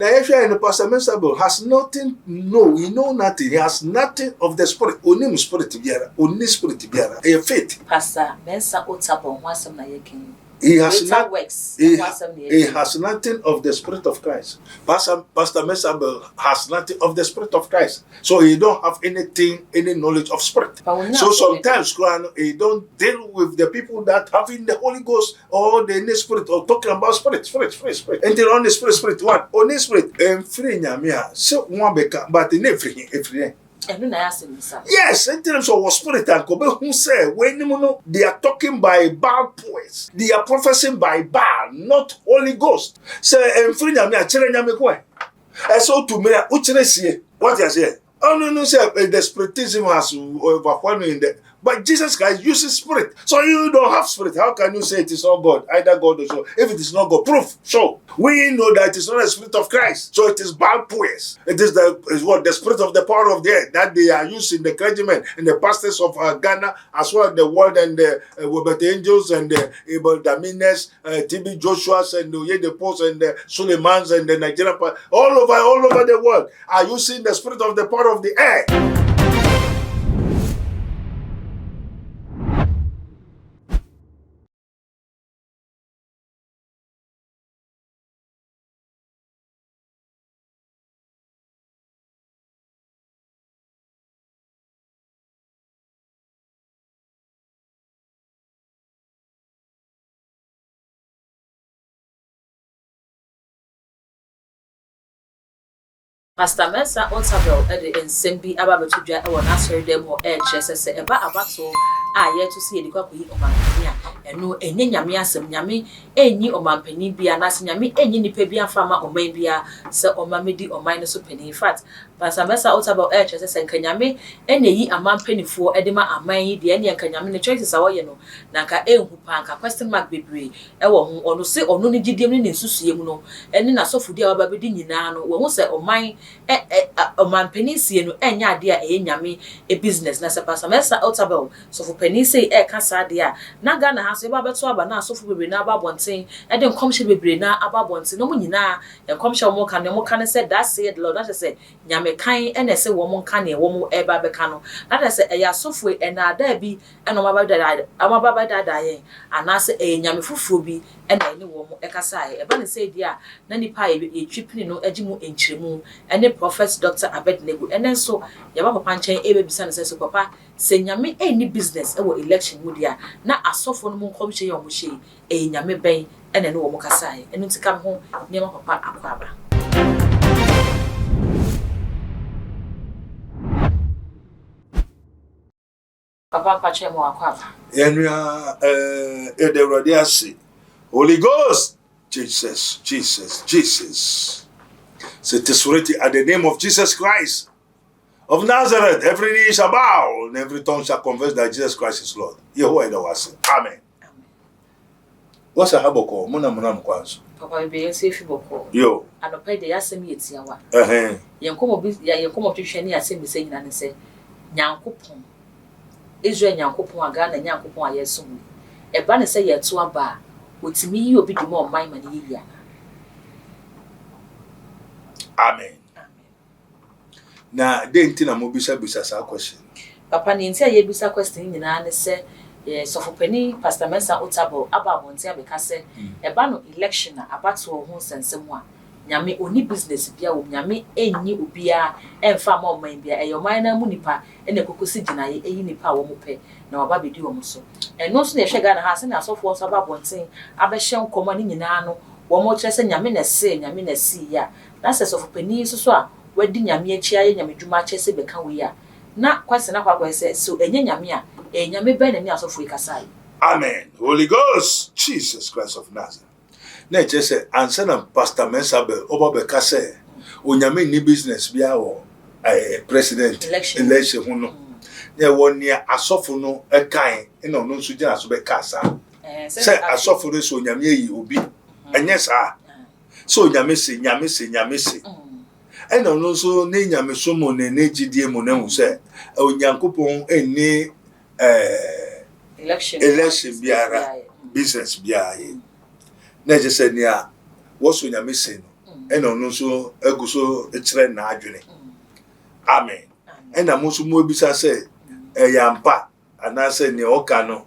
Now, if you are in the Pastor Mensa has nothing, no, he know nothing. He has nothing of the spirit. Only spirit together. Only spirit together. A faith. Pastor Mensa Otabil, what's some nayekin? He has not. Works. He has nothing of the spirit of Christ. Pastor Mensa has nothing of the spirit of Christ. So he don't have anything, any knowledge of spirit. So sometimes he don't deal with the people that having the Holy Ghost or the Holy Spirit or talking about spirit. And they're on the spirit. What? Only spirit. And free nyamia. So one beka, but in every. Yes, in terms of spirit and Kobe who say when they are talking by Baal poets, they are prophesying by Baal, not Holy Ghost. Say and free nyamia chere nyame kwen. So to me, what you say? Oh no, say the spiritism has overwhelmed in the. But Jesus Christ uses spirit. So you don't have spirit. How can you say it is not God? Either God or so. If it is not God, proof. So we know that it is not the spirit of Christ. So it is Baal poets. It is the spirit of the power of the air that they are using the clergymen and the pastors of Ghana, as well as the world and the Robert Angels and the Abel Damines, TB Joshua's and the Yedepos and the Suleimans and the Nigerian all over the world are using the spirit of the power of the air. Pastor Mensa Otabil the Nsembi Ababetudwa e wona asori dem ho e kyerese eba abato a ye to see edikwakoyi omampani a eno enye nyame asem nyame enyi omampani bia na se nyame enyi nipa bia fama oman bia se omamedi oman no so pani. In fact Pastor Mensa Otabil e kyerese nkanyame eneyi amampanifo edema aman yi de ene nkanyame ne choices a woye no na nka enhu panka question mark bebre e wo ho ono se ono ne gidiem ne nsusuye mu no ene na sofudi a wababedi nyina no wo ho se oman oman penisi no enya ade a nyame e business na se Pastor Mensa Otabil so for penisi e kasa ade a na Ghana ha so e ba beto aba na so for bebre na ababonten e de nkomhye bebre na ababonten no mu nyina nkomhye mo ka ne mo ka ne se that said Lord that say nyame kan ene se wo mo nka ne wo mo e ba beka no that say e ya sofo e na ada bi eno mababa dada ye ana se e nyame fufuro bi ena ene wo mo e kasa e ba ne se dia na nipa e twipini no agimu enchiremu ene Prophet Dr. Abednego ene so yaba papa nchen e be bisa ne se so papa se nyame eni business e wo election mu dia na asofo no mo nkomhye ye omo hye e nyame ben ene ne wo mo kasa e enu tika me ho ne papa akwaba. Papa pache mo akwaba. Enua Ederodiasi. Holy Ghost. Jesus. Say testimony at the name of Jesus Christ of Nazareth. Every knee shall bow and every tongue shall confess that Jesus Christ is Lord. Yehovah. Amen. What's a haboko? Muna mkwanzo. Papa be safe boko. Yo. Anopa de yasem yetia wa. Yenkomo twehwe ne yasem se nyina ne se Nyankopon. Israel Nyankopon aga na Nyankopon ayesom. Eba ne se yeto aba otimi yi obi dimo oman mane yia. Amen. Na de nti na mo bisa sa question. Papa ni nti aye bisa question nyina ne se sofopani Pastor Mensa Otabil aba bonti abeka se eba no election na abato ho sensem a nyame oni business bia wo nyame enyi obia emfa ma oman bia eyoman na mu nipa ene kokosi ginaye eyi nipa wo mo pe na waba bedi wo mo so eno so na ehwega na ha se na asofo so aba bonti abehye nkomo ni nyina no wo mo kire se nyame na si ya na se sofopani so a wadi nyame achi aye nyame dwuma kire se beka we ya na kwase na kwakwa se so enye nyame a nyame ben na ni asofo ikasai. Amen. Holy Ghost, Jesus Christ of Nazareth. Na say answer na Pastor Mensa Obabe say onyame ni business bia wo president election hu no na won ne asofo no ekan na no nso gina so be kasa say asofo no so onyame yi obi enye sa so onyame se ena no nso ne nyame so mo ne gidie mo na hu say onyankopon eni election biara business biara na je say nia wo so nyame se no and on so eguso etre na adwene. Amen. And I'm also more bisa say yampa and I say ne oka no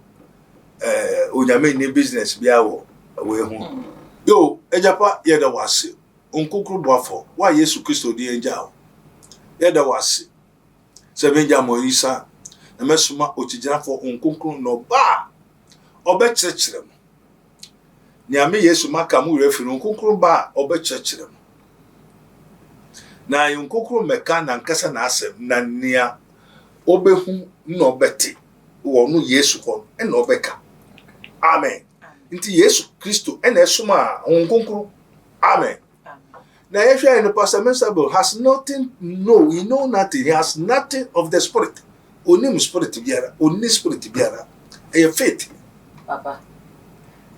onyame ni business bia wo we hu. Yo ejapa ye da wase. Onkukru boafo wa Yesu Kristo di enja. Ye da wase. Sebenja Moisa na mesuma otijirafo onkukru no ba obe chechirem. Nyame Yesu maka mu refi onkukru ba obe chechirem. Na yonkukru meka na nkasa na asem na nia obehu na obeti wo no Yesu ko na obeka. Amen. Nti Yesu Kristo ena esuma onkukru. Amen. Now, if you are in the Pastor Mensa has nothing, no, he know nothing. He has nothing of the spirit. Only spirit biara, only spirit biara. A faith. Papa,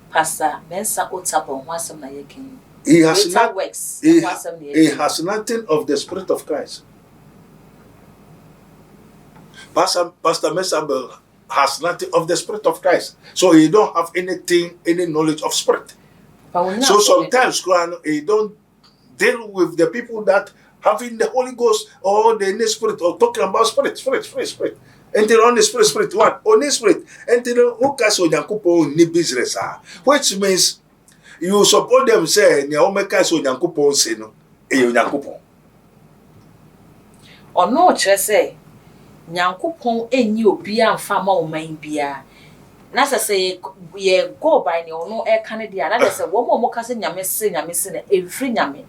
Pastor Mensa Otabil, what's some nayekin? He has not works. He has nothing of the spirit of Christ. Pastor Mensa has nothing of the spirit of Christ. So he don't have anything, any knowledge of spirit. So sometimes he don't deal with the people that having the Holy Ghost or the Holy Spirit or talking about spirit. Until on the spirit one, only spirit. Until who can so Yankupo ni business which means you support them say ni omeka so Yankupo say no e Yankupo. Or no chere say Nyankopon enyi obi amfa ma o man bia. Na say ye go by ne ono e kan dia na say wo mo ka say nyame se na efri nyame.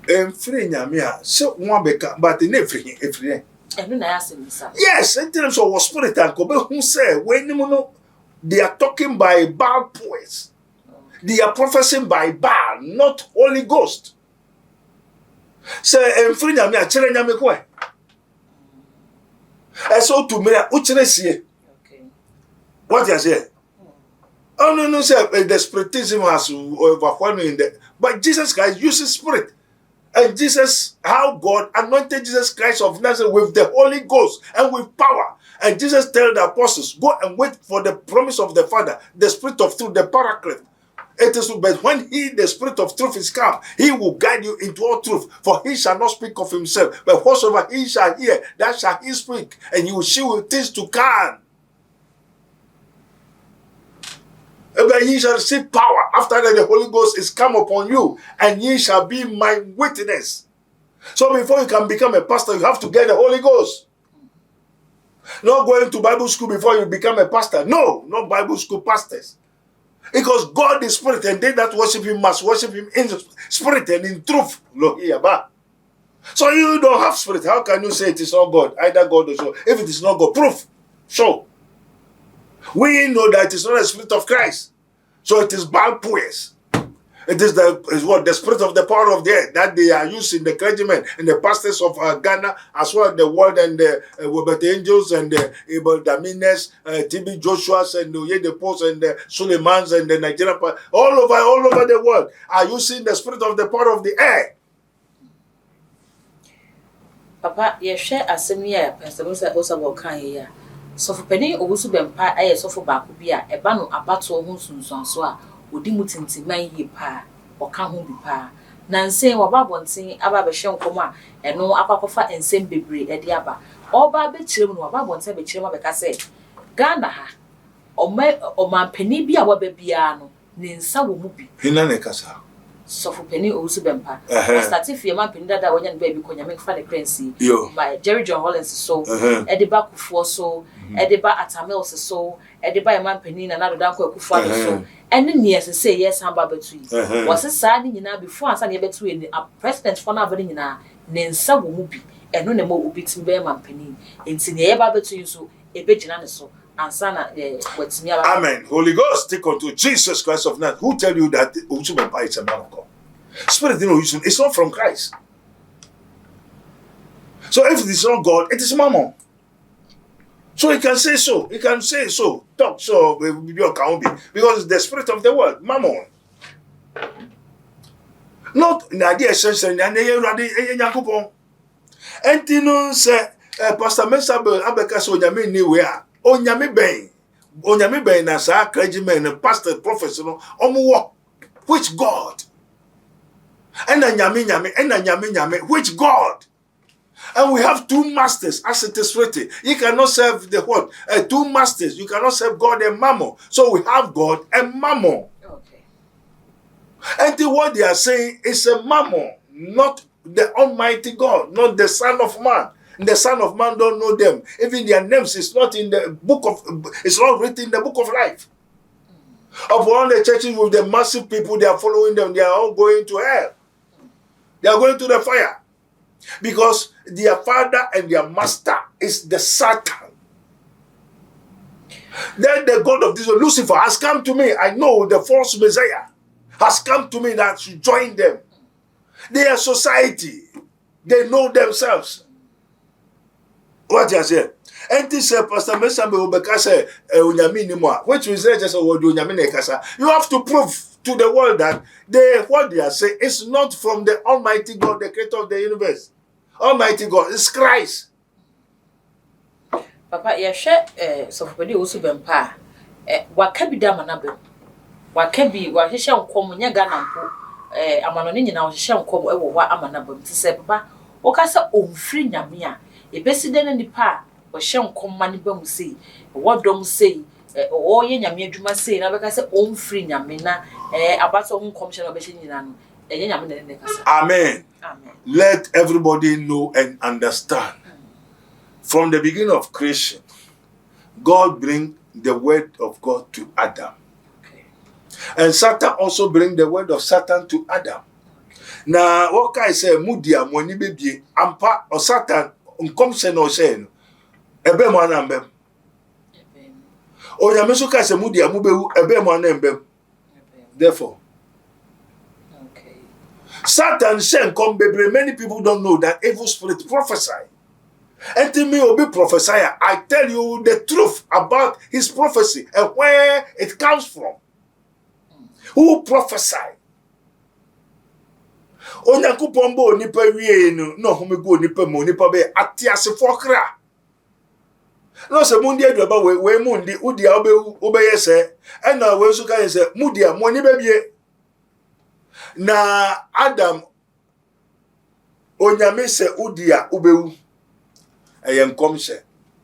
Enfri nyame a so won beka but na efri enu na asem sa. Yes, in terms of spirit and ko be hu say when no they are talking by Baal poets. They are prophesying by Baal, not Holy Ghost. Say enfri nyame a kire nyame ko e. So to me uchire sie. Okay. What you say? Oh no, say the spiritism has overwhelming the but Jesus Christ uses spirit. And Jesus, how God anointed Jesus Christ of Nazareth with the Holy Ghost and with power. And Jesus told the apostles, go and wait for the promise of the Father, the Spirit of truth, the Paraclete. It is, but when the Spirit of truth is come, he will guide you into all truth. For he shall not speak of himself, but whatsoever he shall hear, that shall he speak. And you will see with things to come. But ye shall receive power after that the Holy Ghost is come upon you, and ye shall be my witness. So before you can become a pastor, you have to get the Holy Ghost. Not going to Bible school before you become a pastor. No, not Bible school pastors. Because God is spirit, and they that worship him must worship him in spirit and in truth. So you don't have spirit. How can you say it is not God? Either God or so. If it is not God, proof. Show. We know that it is not the spirit of Christ. So it is Baal poets. It is the spirit of the power of the earth that they are using the clergymen and the pastors of Ghana, as well as the world, and the Robert Angels and the Abel Damines, TB Joshua's and the Yedepos and the Suleimans and the Nigerian, all over the world are using the spirit of the power of the air. Papa, you share a similar Pastor Musa also about Kanye. So for penny obusu bempa aye so for baako bi a eba no abato ho sunsunso a odi mutintiman yi pa oka ho bi pa na nsen wo babonten aba be hwe nkom a eno akwakofa ensem bebre e de aba oba be kirem no babonten be kirem abeka se Ghana ha oma penny bi a wa ba bia no ne nsa wo mu bi hina ne kasa so for penny obusu bempa started fi ma penny dada wonya be bi konyame fa the currency by Jerry John Hollins so e de ba kufo so Ediba Atamil so, Ediba man penina na do ko akufa so. Ene ne yesese yes hamba betu. Was saa ni nyina before ansa ne betu ni a president for na bani nyina ne nsa wo mu bi. Eno ne mo obi tim be man penin. Enti ne ye ba betu so e begina ne so. Ansa na watimi aba. Amen. Holy Ghost, take unto Jesus Christ of Nazareth. Who tell you that Otubepa is a man of God? Spirit it's not from Christ. So if it is not God, it is Mammon. So he can say so. He can say so. Talk so. Because it's the spirit of the world. Mammon. Not Nadia says, and Antino say, Pastor Mensa Abeka so Yami anywhere. On Yami Bain. On Yami Bain as a clergyman and pastor, professor, which God? And nyame, which God? And we have two masters, as it is written. You cannot serve the what? Two masters. You cannot serve God and Mammon. So we have God and Mammon. Okay. And what they are saying is a Mammon, not the Almighty God, not the Son of Man. The Son of Man don't know them. Even their names is not in the book of. It's not written in the book of life. Of all the churches with the massive people, they are following them. They are all going to hell. They are going to the fire. Because their father and their master is the Satan. Then the God of this Lucifer has come to me. I know the false Messiah has come to me that should join them. They are society. They know themselves. What you say? And this Pastor Mensa which is just a word you have to prove to the world that what they are saying is not from the Almighty God, the creator of the universe. Almighty God is Christ. Papa, you share so for the also bempa. What can be done another? What can be what he shall come near Ganampo? Amanoni now shall come over what Amanabum to say, Papa, or cassa own free Namia. A best then in the pa, or shall come money bum say, what don't say, or Yamia Juma say, and I say own free Yamina, about some commission of Beshin. Amen. Amen. Let everybody know and understand. From the beginning of creation, God bring the word of God to Adam. Okay. And Satan also bring the word of Satan to Adam. Now, what can I say? Mudia, money baby, ampa or Satan, uncommission or saying, ebe manambem. O yamesuka se mudia mube ebe manembem. Therefore, Satan shen come baby. Many people don't know that evil spirit prophesy. And to me will be prophesier. I tell you the truth about his prophecy and where it comes from. Who prophesy? Onyankopon bo nipa wie no homego nipa mo nipa be atiase fokra. No se mundi aduaba we mundi udi a obe yese. And na we so kan say mudia mo ni ba bie. Na Adam onyame se udia ubewu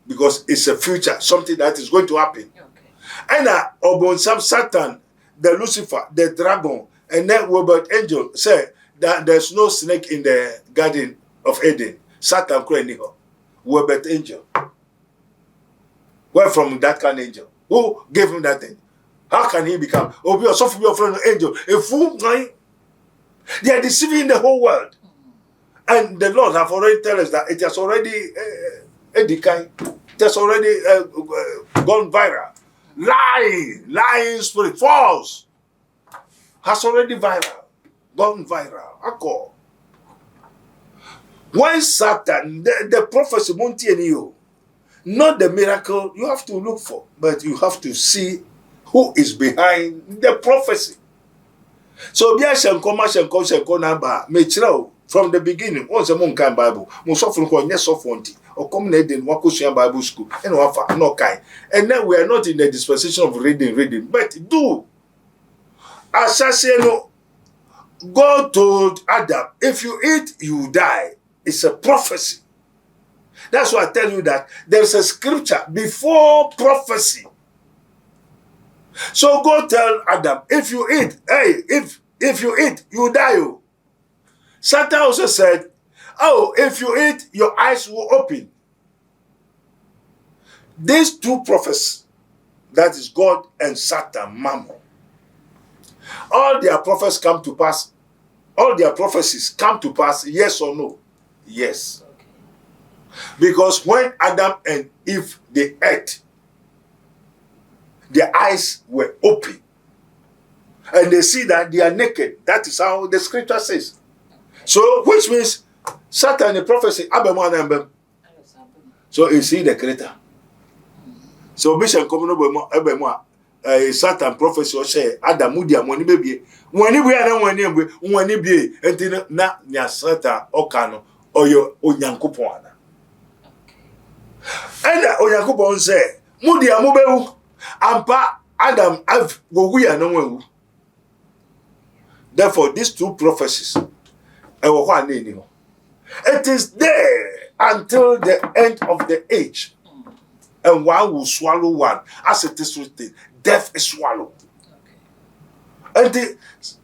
because it's a future, something that is going to happen. Okay. And obon Satan, the Lucifer, the dragon, and then Robert Angel said that there's no snake in the Garden of Eden. Satan cried, Robert Angel. Where from that kind of angel? Who gave him that thing? How can he become? Oh, be a soft friend angel, a fool guy. They are deceiving the whole world. And the Lord have already told us that it has already decayed. It has already gone viral. Lying spirit, false, has already gone viral. Ako. When Satan, the prophecy won't tell you, not the miracle you have to look for, but you have to see who is behind the prophecy. So, from the beginning, once a monk can Bible, most often called yes of one or come in Wakusian Bible School, and offer no kind. And then we are not in the dispensation of reading, but do. As I say, no, God told Adam, if you eat, you die. It's a prophecy. That's why I tell you that there's a scripture before prophecy. So God tell Adam, if you eat, if you eat, you die. Satan also said, oh, if you eat, your eyes will open. These two prophets, that is God and Satan, Mammon, all their prophets come to pass. All their prophecies come to pass, yes or no? Yes. Okay. Because when Adam and Eve, they ate, their eyes were open. And they see that they are naked. That is how the scripture says. So, which means Satan, the prophecy, so you see the creator. So, Bishop Communo Satan prophecy or say, Adam Mudia, money baby, when you are when you be, and then not Satan or Cano or your Onyankupuana. And Onyankupon say, Mudia Mubeu, Ampa Adam, I've go we are no. Therefore, these two prophecies It is there until the end of the age. And one will swallow one. As it is written, death is swallowed. And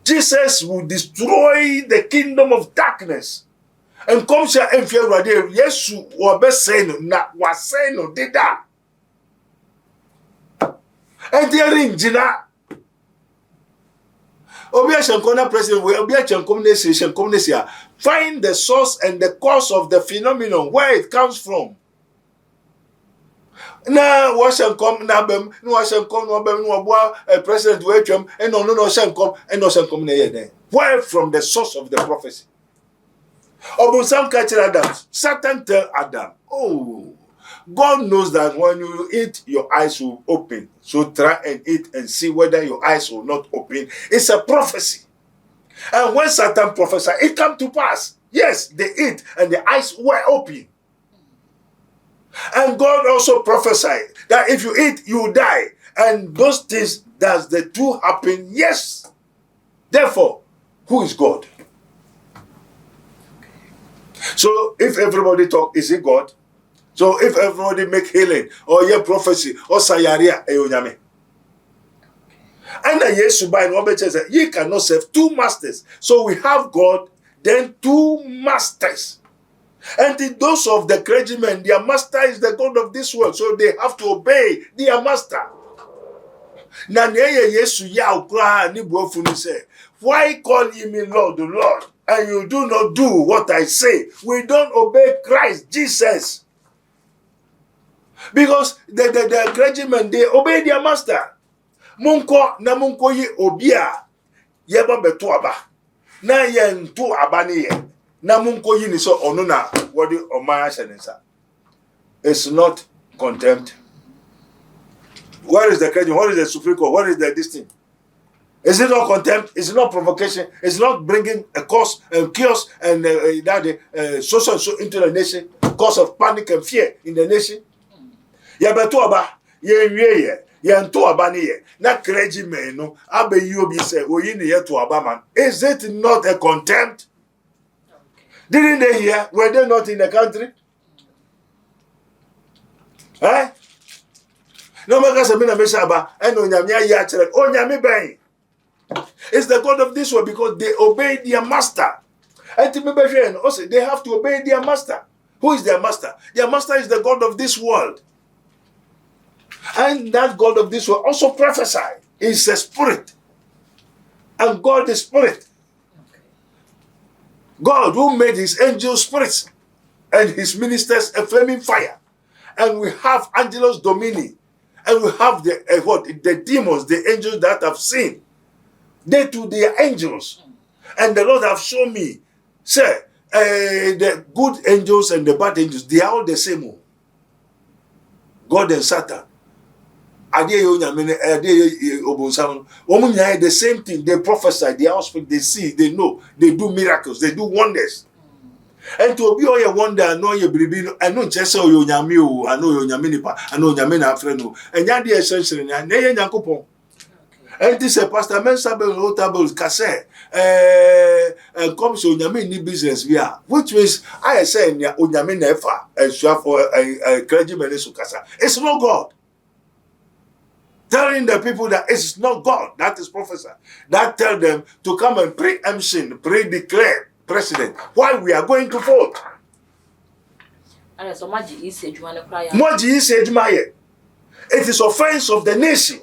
Jesus will destroy the kingdom of darkness. And come here and fear radio. Yes, you were best saying, not was saying, no, did that. And there in Jina. Obia Shankona president, Obia Shankomnesia, find the source and the cause of the phenomenon, where it comes from. Na wasn't come nabem, no wasn't come no bem no boa president welcome and no shan't come and no shan't come near. Where from the source of the prophecy? Obusam catch Adam. Satan tell Adam, oh, God knows that when you eat, your eyes will open. So try and eat and see whether your eyes will not open. It's a prophecy. And when Satan prophesied, it came to pass. Yes, they eat and the eyes were open. And God also prophesied that if you eat, you will die. And those things, does the two happen? Yes. Therefore, who is God? So if everybody talk, is it God? So if everybody make healing or hear prophecy or sayaria, eyonyame. And the Yesu by no better said, ye cannot serve two masters. So we have God, then two masters. And those of the clergymen, their master is the God of this world, so they have to obey their master. Na Yesu ya ukra ni buofuni say, why call ye me Lord, the Lord, and you do not do what I say? We don't obey Christ Jesus. Because the clergymen, they obey their master. Munko na munko ye obia yeba beto aba. Na ye ntu aba ni ye. Na munko yi ni so ono na wodi omaya shenisa. It's not contempt. Where is the clergyman? What is the Supreme Court? What is the this thing? Is it not contempt? Is it not provocation? Is it not bringing a cause and chaos and social into the nation? Cause of panic and fear in the nation? Yabeto aba ye wiye ye nto aba ni ye na clergyman no abe yi obi say oyi ni ye to aba man. Is it not a contempt? Didn't they hear? Were they not in the country? Eh? No matter se mina meshaba and onyamia ya chere onyami ben. It's the God of this world because they obey their master. And also they have to obey their master. Who is their master? Their master is the God of this world. And that God of this world also prophesied. Is a spirit. And God is spirit. God who made his angels spirits and his ministers a flaming fire. And we have angelos domini. And we have the demons, the angels that have seen. They too, they are angels. And the Lord have shown me, say, the good angels and the bad angels, they are all the same. God and Satan. The same thing. They prophesy, they speak, they see, they know, they do miracles, they do wonders. And to be all your wonder, I know your baby, I know just so you yamio, I know your yaminipa, I know yamina freno, and yandi essentially, and nay yankupon. And this a pastor Mensa Otabil cassette, and comes to Yamini business via, which means I say, Unyamin Efa, and shall for a clergyman in Sukasa. It's not God. Telling the people that it's not God, that is prophecy. That tell them to come and preemption, pre-declare president why we are going to vote. And so much is said, it is offense of the nation.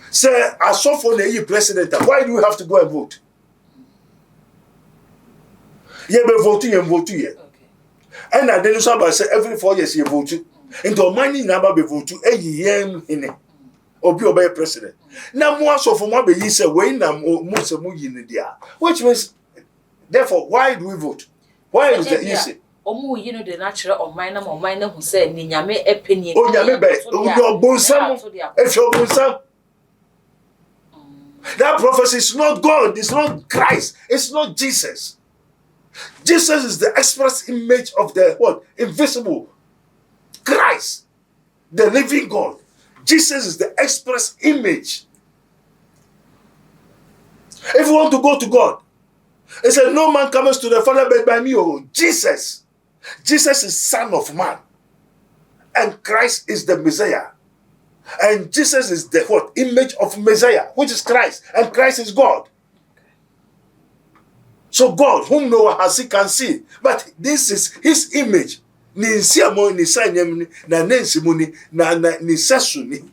Say, I saw for the president, why do you have to go and vote? You be voting and voting here. And I didn't say every 4 years you vote. Into money number be vote to a year in or be obey president. Now, more so for what you say, when I'm most of which means, therefore, why do we vote? Why is the easy? Omu you know the natural or minor who said Ninyame opinion. Oh, Yame, your bonsam, if your bonsam. That prophecy is not God, it's not Christ, it's not Jesus. Jesus is the express image of the what? Invisible Christ, the living God. Jesus is the express image. If you want to go to God, He said, no man comes to the Father but by me. Oh, Jesus. Jesus is Son of Man. And Christ is the Messiah. And Jesus is the what? Image of Messiah, which is Christ. And Christ is God. So God, whom no one has seen, can see. But this is his image. Ni nsiamo ni sanyem na nensimuni na ni sesuni.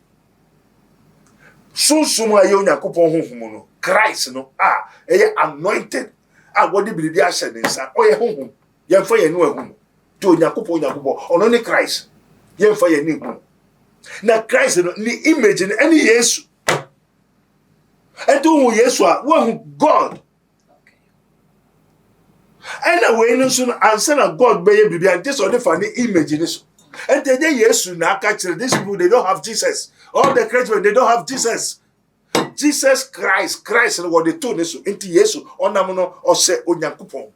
Sunsumu ayo Nyankopon honhom no. Christ no anointed. What the believe ahye ne nsa. Oye honhom. Yemfa ye no ahum. To Nyankopon ono ne Christ. Yemfa ye ne hu. Na Christ no ni image ni any Yesu. Ento hu Yesu a wo hu God. And we no soon answer na God be bibi and this only for the image in this. And they Yesu na catch these people, they don't have Jesus. All the Christians, they don't have Jesus. Jesus Christ and what they told us into Yesu onamono or say Onyankopon.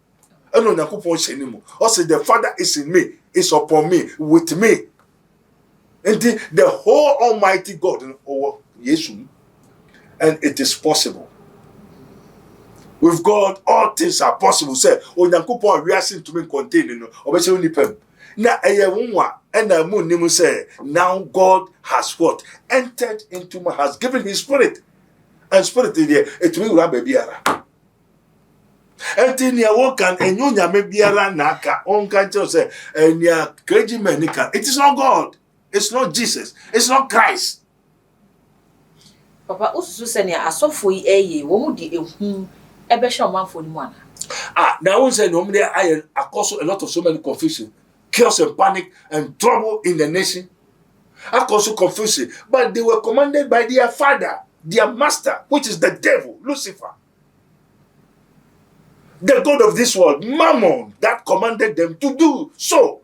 And Onyankopon senimu. Or say the Father is in me, is upon me, with me. And the whole Almighty God over Yesu. And it is possible. With God, all things are possible. Say, Onyankopon reason to me contain no. Obese onipem. Na eyewunwa ena mu nimu say, now God has what? Entered into me, has given his spirit. And spirit there, it will ura bebiara. Enti ni awo kan enyo nyame biara na aka on kan tell say enya clergyman nika. It is not God. It's not Jesus. It's not Christ. Papa ususu se ne asofo yi eye wo mu di ehun ebe sha omanfo ni mu ana. Now one say no me there cause a lot of so many confusion, chaos and panic and trouble in the nation. I cause confusion, but they were commanded by their father, their master, which is the devil, Lucifer. The God of this world, Mammon, that commanded them to do so.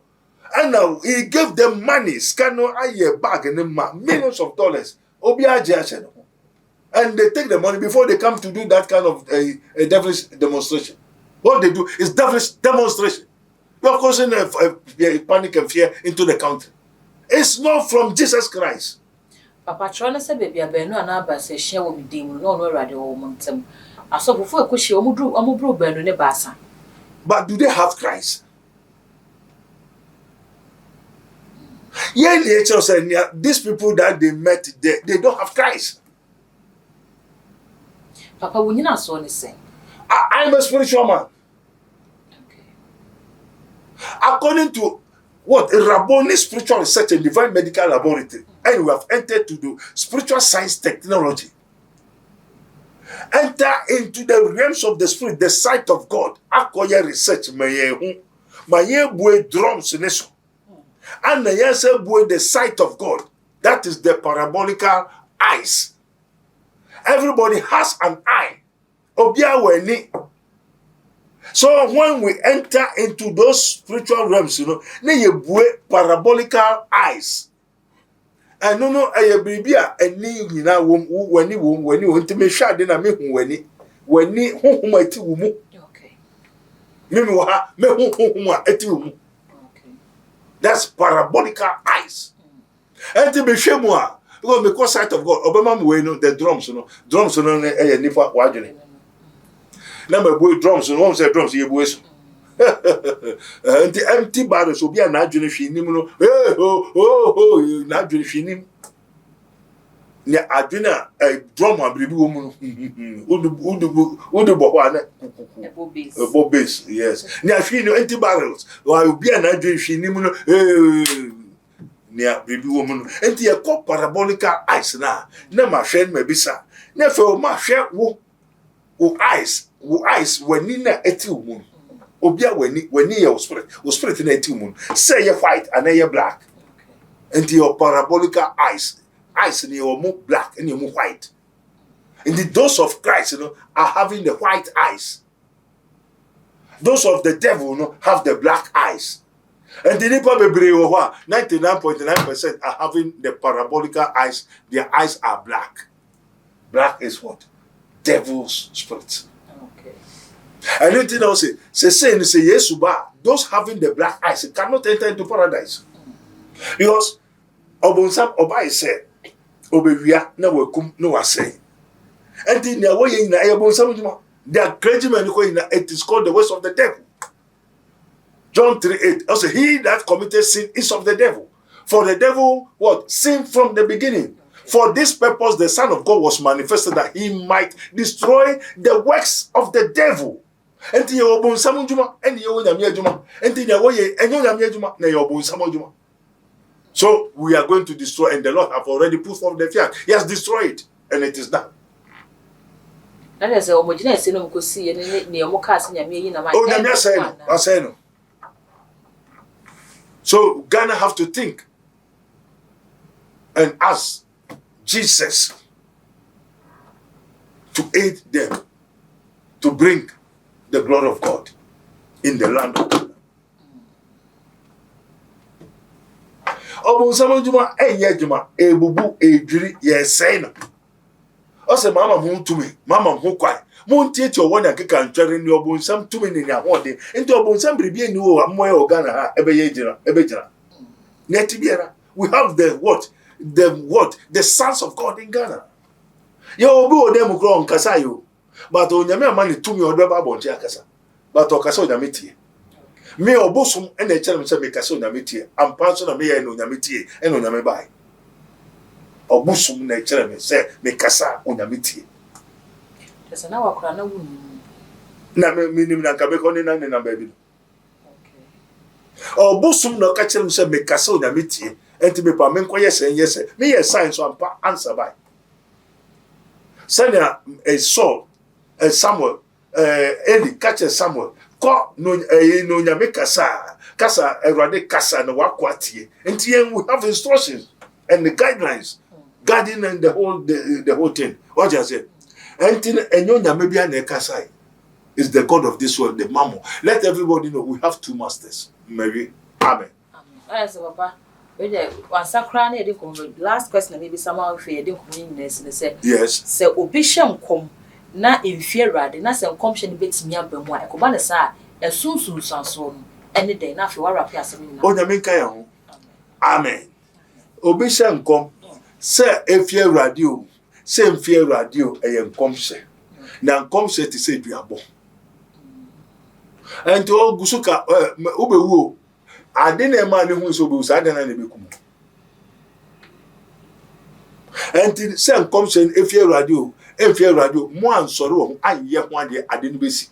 And now he gave them money, scano aye bag and millions of dollars. And they take the money before they come to do that kind of a devilish demonstration. What they do is devilish demonstration. You are causing a panic and fear into the country. It's not from Jesus Christ. Papa Chona said, baby, I bear no another say share with me, demon, no radio momentum. I saw before a cushion, Omubru Beno Nebasa. But do they have Christ? Yeah, nature said, these people that they met, they don't have Christ. Papa, when you not so anything, I'm a spiritual man. okay. According to what a Rabboni spiritual research and divine medical laboratory, and we have entered to do spiritual science technology. Enter into the realms of the spirit, the sight of God. Acquire research, maye boy drums in this. And the answer boy the sight of God. That is the parabolical eyes. Everybody has an eye. Obia weni. So when we enter into those spiritual realms, you know, ne boy parabolical eyes. And no bibia eni nyina weni ntime hwa de na mehu weni honhom ati wo mu. Okay. Mimi wo ha me honhom ati wo mu. Okay. That's parabolical eyes. And to be shame wa because me cause sight of God obama me we no the drums no nifa wadwene. Na me boy drums no one say drums ye boy so. And the empty barrels will be an adjunct shinim no. Na adjunct shinim. Ni adjuna a drum and baby woman. Udu bohwana. Ebo bass, yes. Ni ashino empty barrels. Will be an adjunct shinim no. Ni baby woman. And the called parabolical eyes na. Na ma shen me bisa. Na fe ma share wo eyes when ni na eti wo. Obia when your spirit in a tumon. Say you're white and then you're black. Okay. And your parabolical eyes in your more black and your more white. And those of Christ, you know, are having the white eyes. Those of the devil, you know, have the black eyes. And the 99.9% are having the parabolical eyes. Their eyes are black. Black is what? Devil's spirits. And anything else say yes, those having the black eyes cannot enter into paradise. Because Obonsam Obai said, Obewia, no kum no say. And in the way in Obonsam, Their clergymen, it is called the ways of the devil. John 3:8. Also, he that committed sin is of the devil. For the devil, what? Sin from the beginning. For this purpose, the Son of God was manifested that he might destroy the works of the devil. So we are going to destroy, and the Lord have already put forth the fiat. He has destroyed it, and it is done. So Ghana have to think and ask Jesus to aid them to bring the glory of God in the land of Ghana. Obunsama enye juma ebubu edwiri yesena. Ose mama hu tumi, mama hu kwai. Mo ntieti owo na keka ntwere ni obunsam tumi ni ahode. Enti obunsam biribi ni wo amoye ogana ha ebeye jira. Neti biara. We have the what? The sons of God in Ghana. Yo obi odem kro nkasa yo. But onyame amani tumi odeba bonche akasa. But okasa onyame tie. Me obosum ene chere me se me kasa onyame tie. Ampa so na me ye no onyame tie ene onyame bai. Obosum na chere me se me kasa onyame tie. Tese na wakura na wunu. Na me minim na nka be ko ni na ba bi. Obosum na ka chere me se me kasa onyame tie. Enti me pa me nko yese me ye science so ampa answer bai. Sanya Saul, Samuel, Eli catch Samuel. Ko no nyame kasa erade kasa na wakwatie. Enti we have instructions and the guidelines guiding and the whole thing. What you say? Enti enyo nyame bia na kasa is the God of this world, the Mammon. Let everybody know we have two masters. Mary. Amen. Yes, Papa. Last question, maybe someone feared say yes. Say obisham come na inferior, na say comption bits me up and why. Cobana sa a soon sanson any day na for a piassing. Oh, Yaminka. Amen. Obisham come, say if you radio, same fear radio, a young compse. Now compse to say you are born. And to all Gusuka, Ubewu. I didn't man who is so sad and I become. And the same comes in if you radio, one sorrow, and yet one day I didn't be see.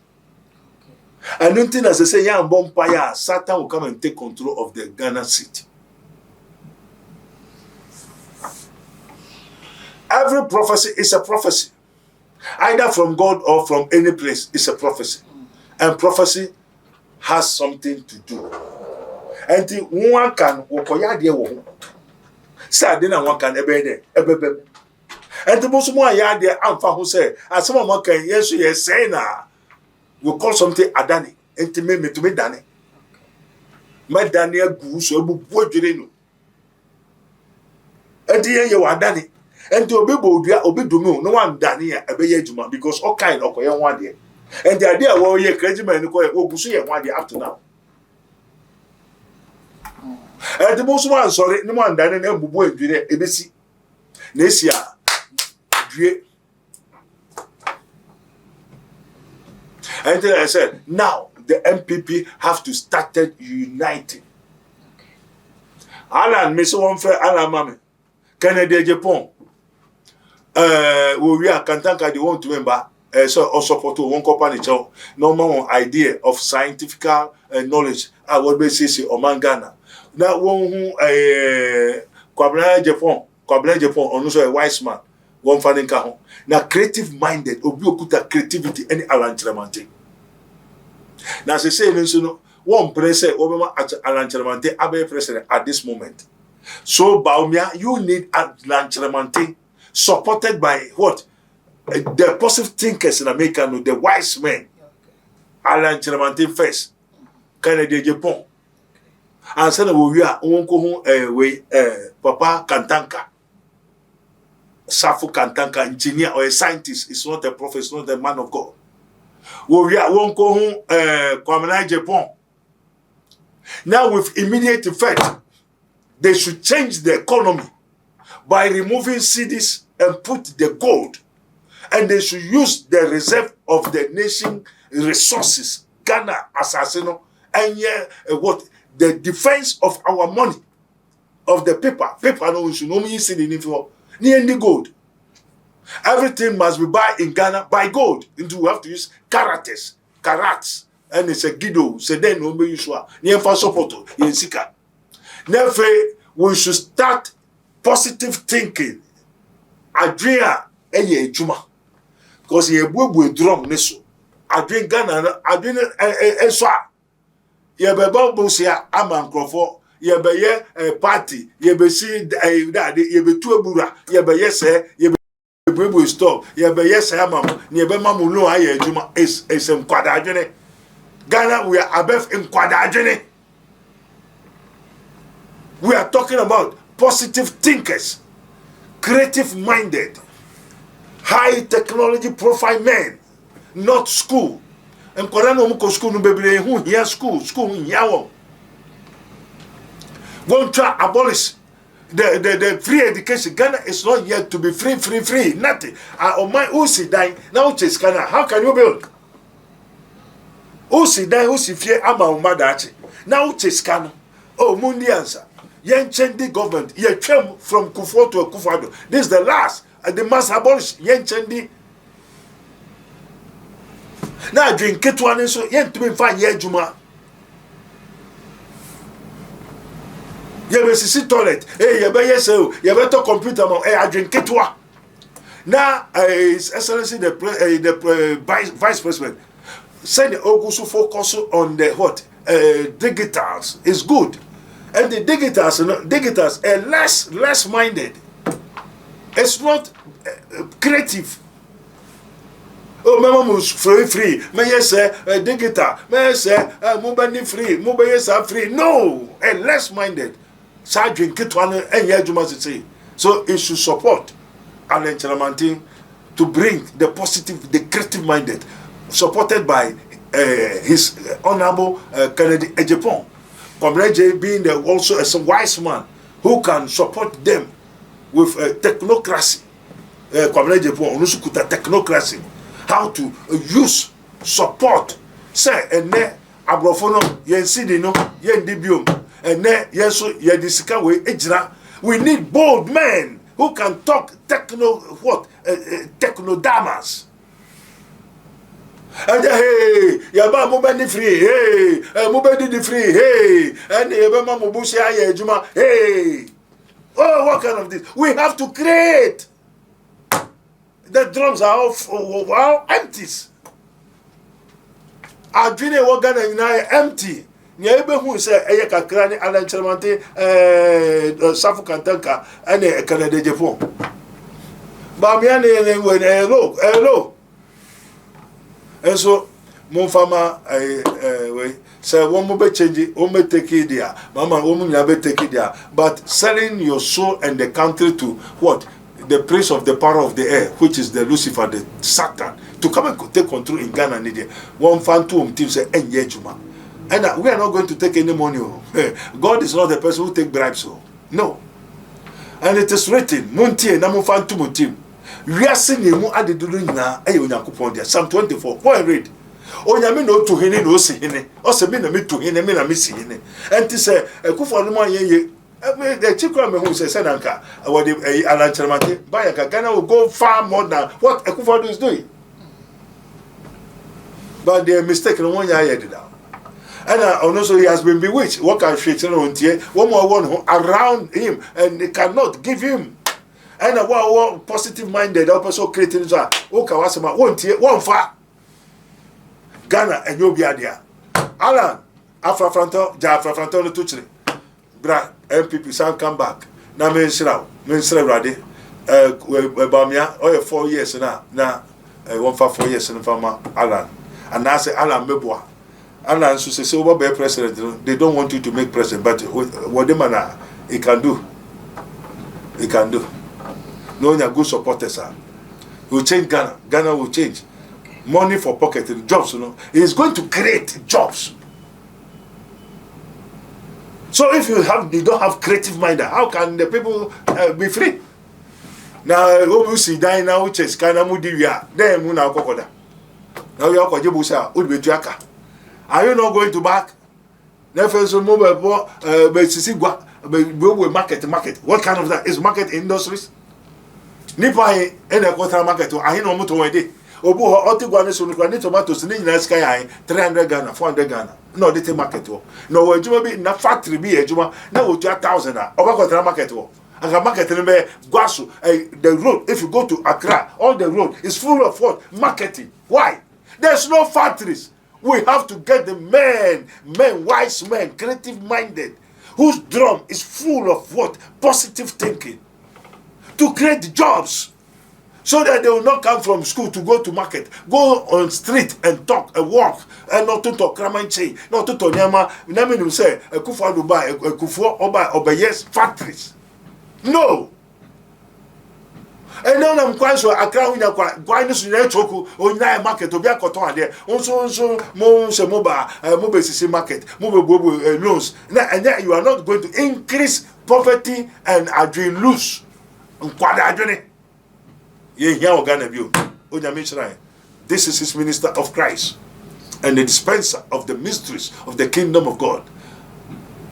And nothing as I say, young bonfire, Satan will come and take control of the Ghana city. Every prophecy is a prophecy, either from God or from any place. It's a prophecy, and prophecy has something to do. And the one can wokoya de wo say de na one can ebe and the most more ya de amfa ho say asema mo kan yesu ye say na we call something adani enti me to me dane me dane agu so ebubu adwere no enti ye wa adani enti obi bo odua obi dumi no one dane ya ebe ye adwuma because all kind okoye ho ade and the idea wo ye clergyman ko oguso ye ho ade up to now. And the most one sorry, no one done and bubu and dune ebesi. Nesia due. And then I said, now the MPP have to start uniting. Alan, Miss one friend, Alan Mammy, Kennedy Japan. We are Kantanka, they want to remember. So also support one company, normal idea of scientific knowledge. I would be say Omangana. Now one who Kwabena Japan, also a wise man, one finding kaho. Now creative minded, obi creativity any arrangement. Now they say one president Obama at arrangement abe president at this moment. So Baumia, you need arrangement supported by what? The positive thinkers in America, the wise men. Arrangement first. Canada Japan. And said we are Papa Kantanka. Safu Kantanka, engineer or a scientist, is not a prophet, is not a man of God. We are Kwamena Japan. Now with immediate effect, they should change the economy by removing cities and put the gold. And they should use the reserve of the nation resources, Ghana assassino, and what the defense of our money, of the paper no we should no mean see the for near the gold. Everything must be buy in Ghana by gold. Into we have to use carats, and it's a gido. So then we be usual. Near for support in Sika. Never we should start positive thinking. Adria eye juma. Because ye bubu drum neso. Adria Ghana adria eswa. Ye be bobo sia amankrofo. Ye be ye party. Ye be si that ye be two ebura. Ye be ye say ye be bubu stop. Ye be ye say amam. Ye be mamu lo aye juma is nkwada adwene. Ghana we are above nkwada adwene. We are talking about positive thinkers, creative minded, high technology profile men, not school. And Korano muko school no bebre who here school here won. Won't try abolish the free education. Ghana is not yet to be free. Nothing. On my Usi dying now chase Ghana. How can you build? Usi dying Usi fear ama umadachi. Now chase Ghana. Oh mundi answer. Yen change the government. Ye came from Kufo to Kufado. This is the last. And they must abolish. Yen change the. Now drink it one so yen to be fine ye juma. Ye be sisi toilet. Hey, ye be yes ye better computer man. Hey, I drink it one. Now His Excellency the Vice President said the Ogusu focus on the what digitals is good. And the digitals are less minded. It's not creative. Oh, my mom was free. May yes say digital. May yes say mobile free. Mobile yes free. No, and less minded. Sergeant Kitwana and Yajumas say. So it should support Alan Chalamantin to bring the positive, the creative minded, supported by his honorable Kennedy Ejepon. Comrade being also a wise man who can support them with technocracy. Comrade Ejepon onusukuta technocracy. How to use support. Say ene abrofono yen sidi no yen dibium ene yeso yedisika we ejira. We need bold men who can talk technodamas. And hey, yaba mobile free, hey, mobile free, hey, and yaba mobushi aye juma, hey. Oh, what kind of this? We have to create. The drums are all empties. Our junior organ is empty. Nyebe who say eye kakra ni Alan Chermante Safu Kantanka and Canada Japan. Bamiane hello. And so Monfama way say one more change one may take it there. Mama woman never take it there. But selling your soul and the country to what? The prince of the power of the air, which is the Lucifer, the Satan, to come and take control in Ghana and India. One fan two team say Juma. And we are not going to take any money. God is not the person who take bribes. No. And it is written, Monty and Namu fan two team. We are singing mu ade dodo nyina aye onyankopon dia Psalm 24 go and read onyame no to hene no si hene o se me na me to hene me na me si hene enti se ekufo no man ye the chikwa me hu se nanka what the Alan Chermate buy ka Ghana will go far more than what Ekufo is doing, but the mistake no one ya did down. And also he has been bewitched. What can she tell on tie one more one around him and they cannot give him. And one positive minded also creating that okay wasema one tie one fa Ghana and you be there Alan Afrafranto no touching bra MPP san come back na me nsira rade bamia o 4 years na 4 years na fama Alan and I say Alan meboa Alan so say over be president they don't want you to make president but what the man he can do no nya good supporters are will change Ghana will change money for pocket jobs he is going to create jobs. So if you don't have creative mind, how can the people be free? na obu si dan na uche ska na mudi wia dem mu na akokoda na we akoje busa odibetu aka. Are you not going to back? Never so mobile but sisi gwa we market. What kind of that is market industries? Nipa e na quarter market ahin no moto wede. Obu ho otigwa ne so no ni tomatoes ni nyina sky ahin 300 Ghana, 400 Ghana. No dey take market wo. No we juma bi na factory bi ejuma na wo 2,000 na. Oba quarter market wo. And the market in Guasu, the road, if you go to Accra, all the road is full of what? Marketing. Why? There's no factories. We have to get the men, wise men, creative-minded, whose drum is full of what? Positive thinking. To create jobs. So that they will not come from school to go to market. Go on street and talk and walk. And not to talk Kramanche, not to Tonyama. Name say, Kufa Dubai, Kufa Oba, yes, factories. No. And now I'm quite sure Accra winya kwa gwani so na choku onya market obi akoton ade onso mo se moba sisi market mo be loans and then you are not going to increase poverty and adwin loose nkwada adwene ye hia organa bio onya me chira. This is his minister of Christ and the dispenser of the mysteries of the kingdom of God.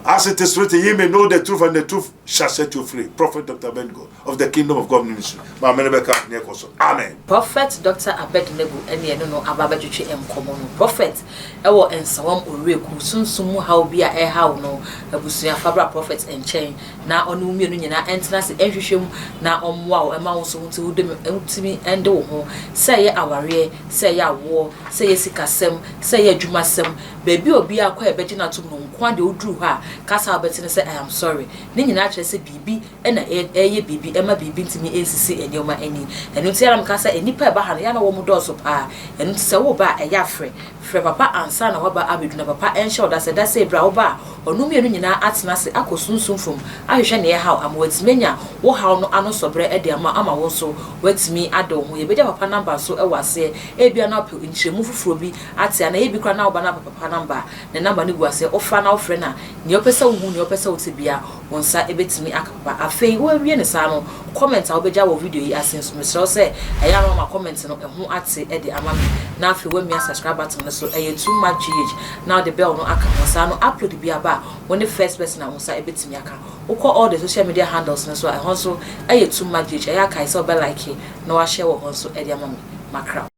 As it is written, ye may know the truth, and the truth shall set you free. Prophet Dr. Abednego of the Kingdom of God Ministry. Amen. Prophet Dr. Abednego, and ye no ababajuchi common. Prophet, ewo ensawam oreku sunsumu how be a how no abusuya fabra prophets and chain. Na onu mienu nyina entena se ehwehwem na omwa ema wo so nti wudem entimi ende wo ho. Say ye aware, say ye awo, say ye sikasem, say ye adwumasem. Baby obi akwa ebegina tum no nkwa de oduru ha. Kasa obetine say I am sorry. Ni nyina akire say bibi na eye bibi ema bibi ntimi ensisi enyoma ani. Enu ti alam kasa enipa eba ha ya na wo mu doso pa. Enu ti say wo ba eya frɛ papa ansa na waba abeduna papa ensure that say bra wo ba onu mienu nyina atena se akosunsun fom ahwehwe ne how amwatimenya wo how no ano sobre e de ama wo so watimi ade ho ye bedia papa number so e wase e bia na pe nchemu fufuro bi ate na ye bi kra na wo ba na papa number ne number ne guase ofa na ofre na ne opesa wo hu ne opesa wo te bia wonsa e betimi akapa afei wo awie ne sa no comment a wo beja wo video yi asenso mesro se eya no ma comment no ho ate e de ama na afei wo mi subscribe button so too much GH. Now the bell no aka wonsa no upload bi aba when the first person na wonsa e betimi aka ukọ all the social media handles so I also too much GH aya kai so be like na wa share wo honso e de ama me makra